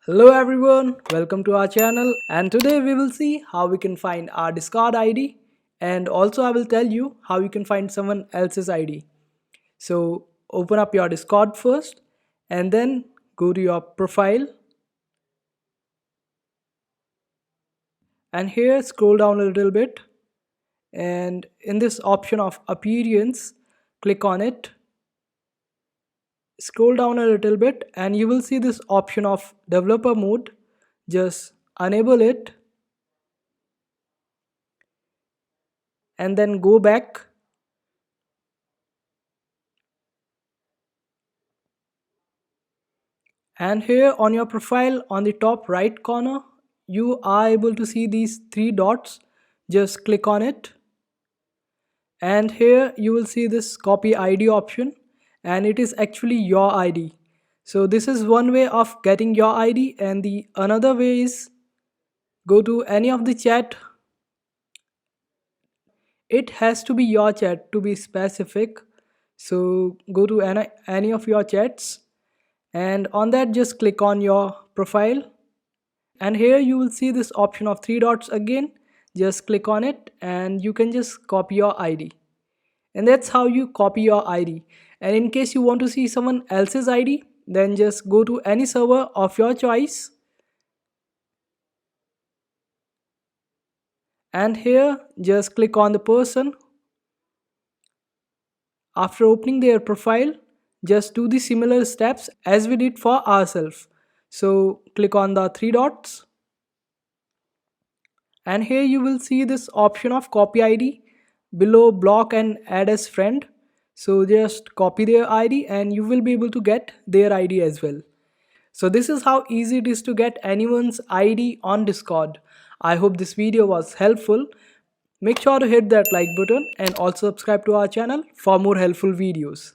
Hello everyone, welcome to our channel, and today we will see how we can find our Discord ID, and also I will tell you how you can find someone else's ID. So open up your Discord first and then go to your profile, and here scroll down a little bit, and in this option of appearance click on it. Scroll down a little bit and you will see this option of developer mode. Just enable it and then go back. And here on your profile on the top right corner you are able to see these three dots. Just click on it, and here you will see this copy ID option, and it is actually your ID. So this is one way of getting your ID, and the another way is go to any of the chat. It has to be your chat to be specific, so go to any of your chats, and on that just click on your profile, and here you will see this option of three dots again. Just click on it and you can just copy your ID, and that's how you copy your ID. And in case you want to see someone else's ID, then just go to any server of your choice, and here just click on the person. After opening their profile, just do the similar steps as we did for ourselves. So click on the three dots, and here you will see this option of copy ID below block and add as friend. So just copy their ID and you will be able to get their ID as well. So this is how easy it is to get anyone's ID on Discord. I hope this video was helpful. Make sure to hit that like button and also subscribe to our channel for more helpful videos.